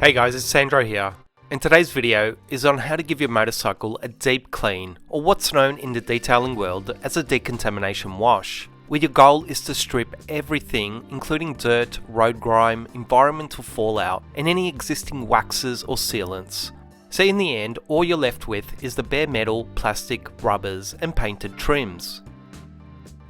Hey guys, it's Sandro here, and today's video is on how to give your motorcycle a deep clean, or what's known in the detailing world as a decontamination wash, where your goal is to strip everything including dirt, road grime, environmental fallout, and any existing waxes or sealants. So in the end, all you're left with is the bare metal, plastic, rubbers, and painted trims.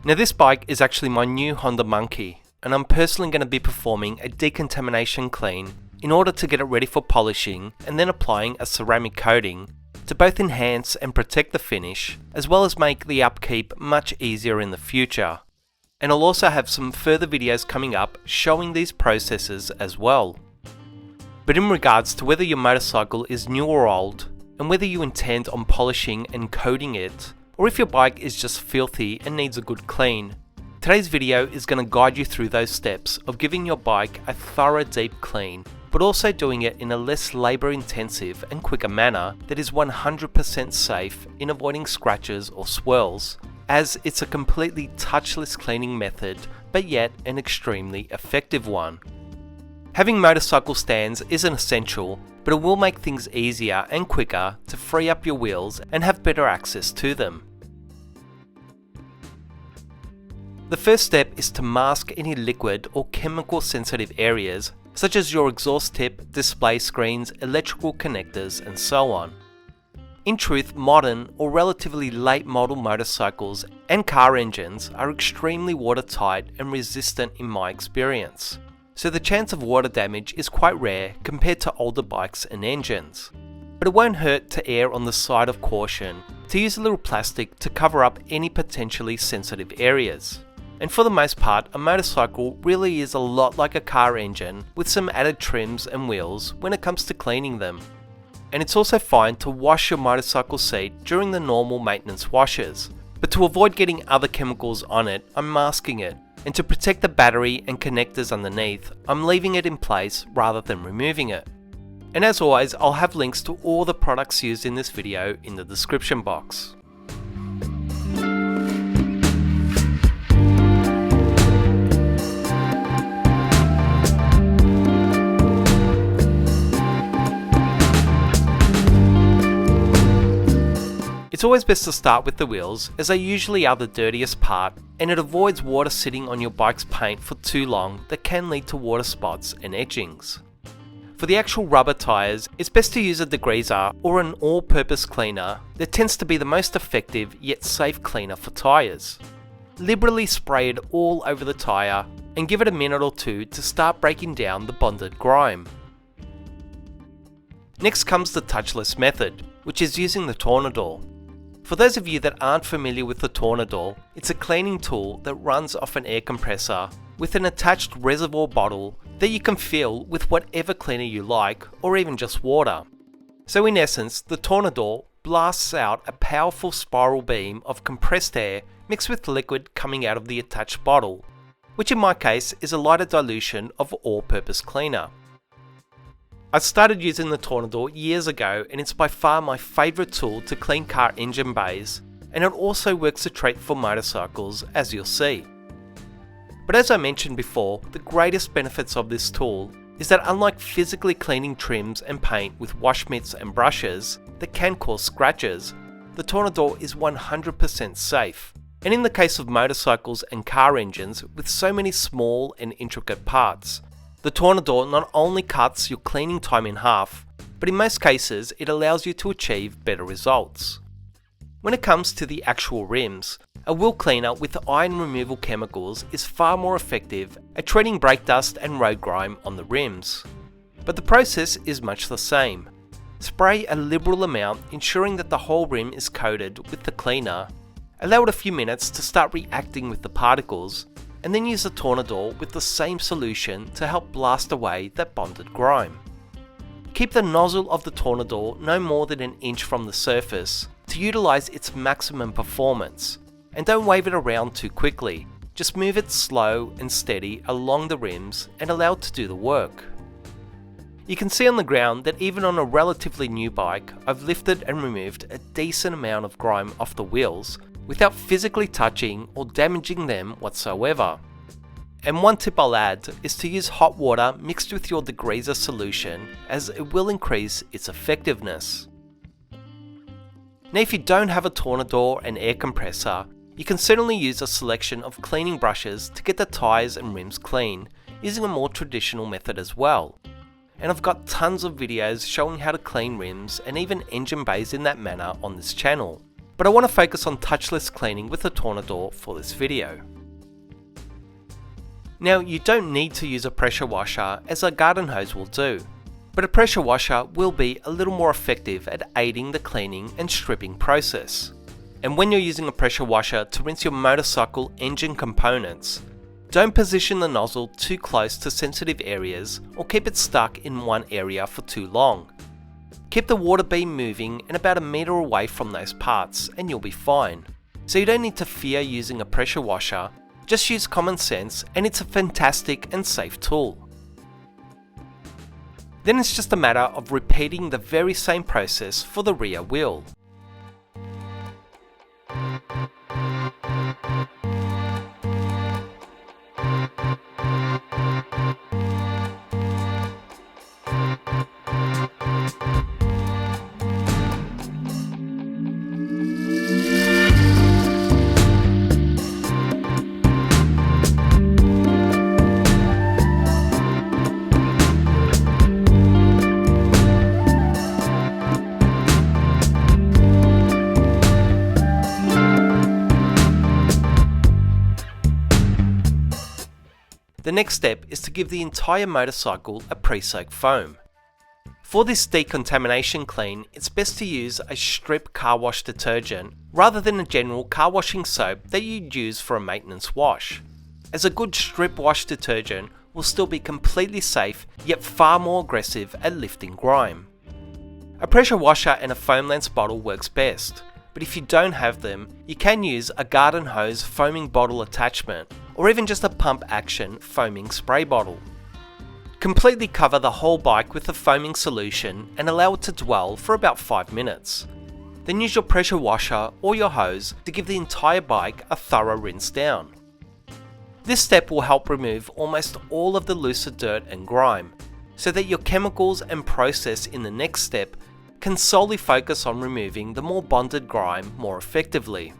Now this bike is actually my new Honda Monkey, and I'm personally going to be performing a decontamination clean in order to get it ready for polishing and then applying a ceramic coating to both enhance and protect the finish, as well as make the upkeep much easier in the future. And I'll also have some further videos coming up showing these processes as well. But in regards to whether your motorcycle is new or old, and whether you intend on polishing and coating it, or if your bike is just filthy and needs a good clean, today's video is going to guide you through those steps of giving your bike a thorough deep clean, but also doing it in a less labour intensive and quicker manner that is 100% safe in avoiding scratches or swirls, as it's a completely touchless cleaning method, but yet an extremely effective one. Having motorcycle stands isn't essential, but it will make things easier and quicker to free up your wheels and have better access to them. The first step is to mask any liquid or chemical sensitive areas such as your exhaust tip, display screens, electrical connectors, and so on. In truth, modern or relatively late model motorcycles and car engines are extremely watertight and resistant in my experience, so the chance of water damage is quite rare compared to older bikes and engines. But it won't hurt to err on the side of caution to use a little plastic to cover up any potentially sensitive areas. And for the most part, a motorcycle really is a lot like a car engine with some added trims and wheels when it comes to cleaning them. And it's also fine to wash your motorcycle seat during the normal maintenance washes, but to avoid getting other chemicals on it, I'm masking it. And to protect the battery and connectors underneath, I'm leaving it in place rather than removing it. And as always, I'll have links to all the products used in this video in the description box. It's always best to start with the wheels, as they usually are the dirtiest part, and it avoids water sitting on your bike's paint for too long that can lead to water spots and etchings. For the actual rubber tyres, it's best to use a degreaser or an all-purpose cleaner that tends to be the most effective yet safe cleaner for tyres. Liberally spray it all over the tyre and give it a minute or two to start breaking down the bonded grime. Next comes the touchless method, which is using the Tornador. For those of you that aren't familiar with the Tornador, it's a cleaning tool that runs off an air compressor with an attached reservoir bottle that you can fill with whatever cleaner you like, or even just water. So in essence, the Tornador blasts out a powerful spiral beam of compressed air mixed with liquid coming out of the attached bottle, which in my case is a lighter dilution of all-purpose cleaner. I started using the Tornador years ago, and it's by far my favourite tool to clean car engine bays, and it also works a treat for motorcycles, as you'll see. But as I mentioned before, the greatest benefits of this tool is that unlike physically cleaning trims and paint with wash mitts and brushes that can cause scratches, the Tornador is 100% safe. And in the case of motorcycles and car engines with so many small and intricate parts, the Tornador not only cuts your cleaning time in half, but in most cases it allows you to achieve better results. When it comes to the actual rims, a wheel cleaner with iron removal chemicals is far more effective at treating brake dust and road grime on the rims. But the process is much the same. Spray a liberal amount, ensuring that the whole rim is coated with the cleaner, allow it a few minutes to start reacting with the particles, and then use the Tornador with the same solution to help blast away that bonded grime. Keep the nozzle of the Tornador no more than an inch from the surface to utilise its maximum performance, and don't wave it around too quickly, just move it slow and steady along the rims and allow it to do the work. You can see on the ground that even on a relatively new bike, I've lifted and removed a decent amount of grime off the wheels without physically touching or damaging them whatsoever. And one tip I'll add is to use hot water mixed with your degreaser solution, as it will increase its effectiveness. Now if you don't have a Tornador and air compressor, you can certainly use a selection of cleaning brushes to get the tyres and rims clean, using a more traditional method as well. And I've got tons of videos showing how to clean rims and even engine bays in that manner on this channel, but I want to focus on touchless cleaning with a Tornador for this video. Now you don't need to use a pressure washer, as a garden hose will do, but a pressure washer will be a little more effective at aiding the cleaning and stripping process. And when you're using a pressure washer to rinse your motorcycle engine components, don't position the nozzle too close to sensitive areas or keep it stuck in one area for too long. Keep the water beam moving and about a meter away from those parts and you'll be fine. So you don't need to fear using a pressure washer, just use common sense and it's a fantastic and safe tool. Then it's just a matter of repeating the very same process for the rear wheel. The next step is to give the entire motorcycle a pre-soak foam. For this decontamination clean, it's best to use a strip car wash detergent rather than a general car washing soap that you'd use for a maintenance wash, as a good strip wash detergent will still be completely safe yet far more aggressive at lifting grime. A pressure washer and a foam lens bottle works best, but if you don't have them, you can use a garden hose foaming bottle attachment, or even just a pump action foaming spray bottle. Completely cover the whole bike with the foaming solution and allow it to dwell for about 5 minutes. Then use your pressure washer or your hose to give the entire bike a thorough rinse down. This step will help remove almost all of the looser dirt and grime, so that your chemicals and process in the next step can solely focus on removing the more bonded grime more effectively.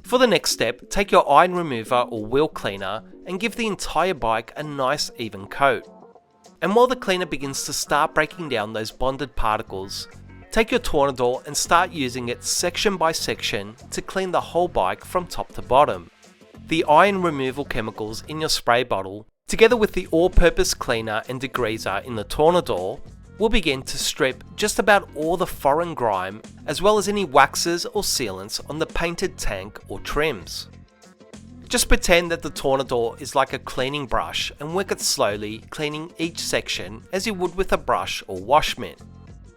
For the next step, take your iron remover or wheel cleaner and give the entire bike a nice even coat. And while the cleaner begins to start breaking down those bonded particles, take your Tornador and start using it section by section to clean the whole bike from top to bottom. The iron removal chemicals in your spray bottle, together with the all-purpose cleaner and degreaser in the Tornador, will begin to strip just about all the foreign grime, as well as any waxes or sealants on the painted tank or trims. Just pretend that the Tornador is like a cleaning brush and work it slowly, cleaning each section as you would with a brush or wash mitt.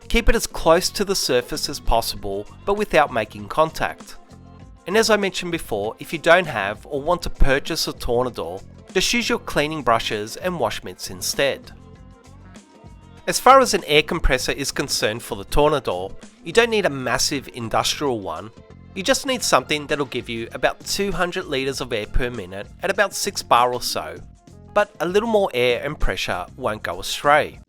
Keep it as close to the surface as possible, but without making contact. And as I mentioned before, if you don't have or want to purchase a Tornador, just use your cleaning brushes and wash mitts instead. As far as an air compressor is concerned for the Tornador, you don't need a massive industrial one, you just need something that'll give you about 200 litres of air per minute at about 6 bar or so, but a little more air and pressure won't go astray.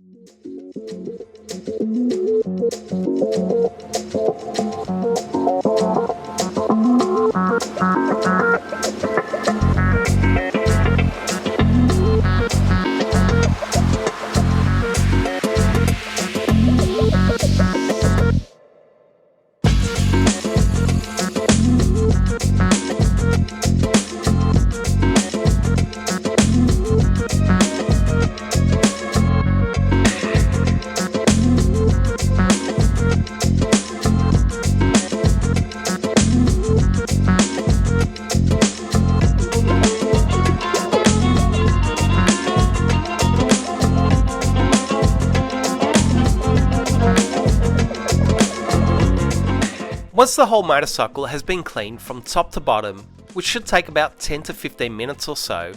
Once the whole motorcycle has been cleaned from top to bottom, which should take about 10 to 15 minutes or so,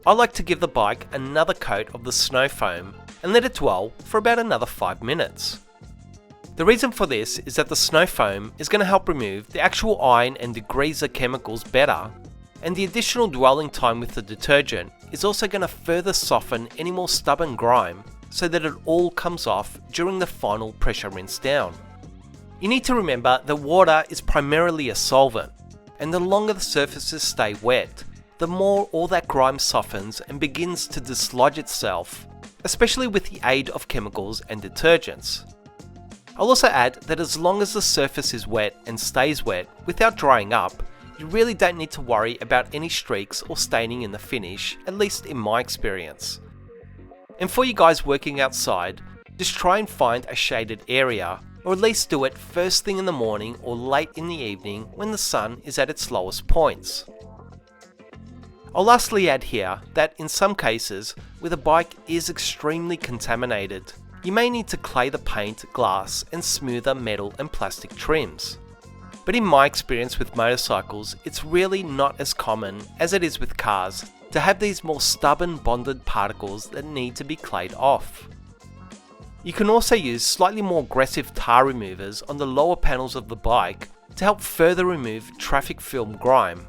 I like to give the bike another coat of the snow foam and let it dwell for about another 5 minutes. The reason for this is that the snow foam is going to help remove the actual iron and degreaser chemicals better, and the additional dwelling time with the detergent is also going to further soften any more stubborn grime so that it all comes off during the final pressure rinse down. You need to remember that water is primarily a solvent, and the longer the surfaces stay wet, the more all that grime softens and begins to dislodge itself, especially with the aid of chemicals and detergents. I'll also add that as long as the surface is wet and stays wet without drying up, you really don't need to worry about any streaks or staining in the finish, at least in my experience. And for you guys working outside, just try and find a shaded area, or at least do it first thing in the morning or late in the evening when the sun is at its lowest points. I'll lastly add here that in some cases, where the bike is extremely contaminated, you may need to clay the paint, glass and smoother metal and plastic trims. But in my experience with motorcycles, it's really not as common as it is with cars to have these more stubborn bonded particles that need to be clayed off. You can also use slightly more aggressive tar removers on the lower panels of the bike to help further remove traffic film grime.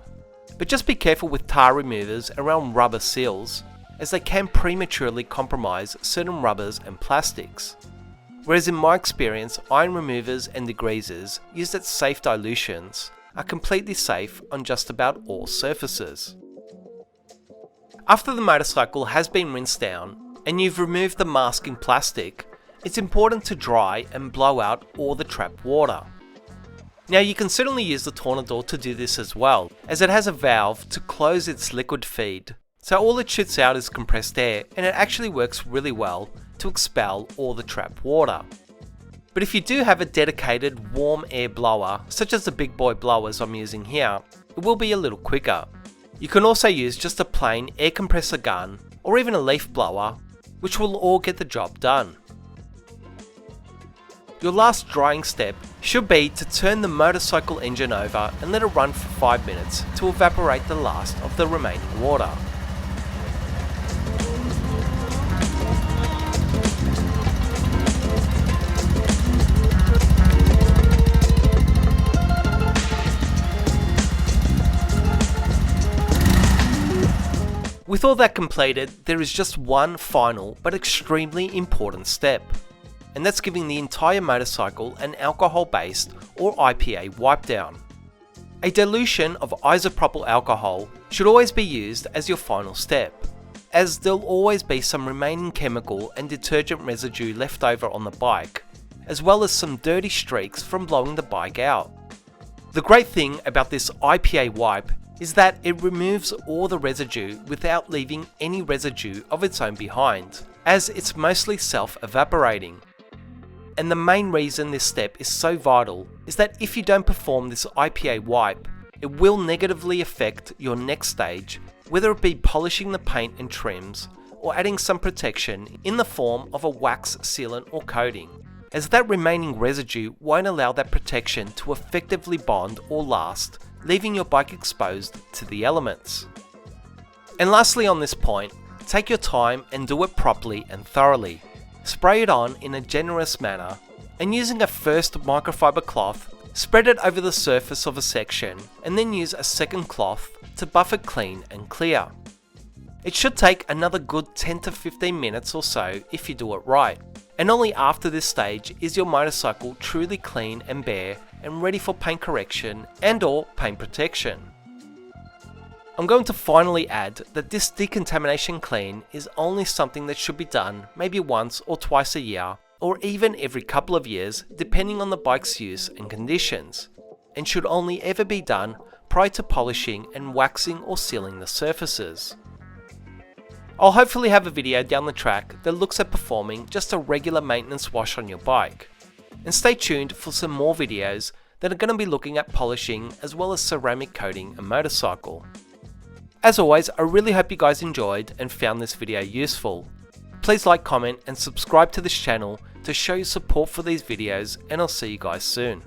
But just be careful with tar removers around rubber seals, as they can prematurely compromise certain rubbers and plastics. Whereas in my experience, iron removers and degreasers used at safe dilutions are completely safe on just about all surfaces. After the motorcycle has been rinsed down and you've removed the masking plastic, it's important to dry and blow out all the trapped water. Now you can certainly use the Tornador to do this as well, as it has a valve to close its liquid feed, so all it shoots out is compressed air and it actually works really well to expel all the trapped water. But if you do have a dedicated warm air blower, such as the big boy blowers I'm using here, it will be a little quicker. You can also use just a plain air compressor gun or even a leaf blower, which will all get the job done. Your last drying step should be to turn the motorcycle engine over and let it run for 5 minutes to evaporate the last of the remaining water. With all that completed, there is just one final but extremely important step, and that's giving the entire motorcycle an alcohol-based or IPA wipe down. A dilution of isopropyl alcohol should always be used as your final step, as there'll always be some remaining chemical and detergent residue left over on the bike, as well as some dirty streaks from blowing the bike out. The great thing about this IPA wipe is that it removes all the residue without leaving any residue of its own behind, as it's mostly self-evaporating. And the main reason this step is so vital is that if you don't perform this IPA wipe, it will negatively affect your next stage, whether it be polishing the paint and trims or adding some protection in the form of a wax sealant or coating, as that remaining residue won't allow that protection to effectively bond or last, leaving your bike exposed to the elements. And lastly on this point, take your time and do it properly and thoroughly. Spray it on in a generous manner, and using a first microfiber cloth, spread it over the surface of a section and then use a second cloth to buff it clean and clear. It should take another good 10 to 15 minutes or so if you do it right, and only after this stage is your motorcycle truly clean and bare and ready for paint correction and or paint protection. I'm going to finally add that this decontamination clean is only something that should be done maybe once or twice a year, or even every couple of years depending on the bike's use and conditions, and should only ever be done prior to polishing and waxing or sealing the surfaces. I'll hopefully have a video down the track that looks at performing just a regular maintenance wash on your bike. And stay tuned for some more videos that are going to be looking at polishing as well as ceramic coating a motorcycle. As always, I really hope you guys enjoyed and found this video useful. Please like, comment and subscribe to this channel to show your support for these videos, and I'll see you guys soon.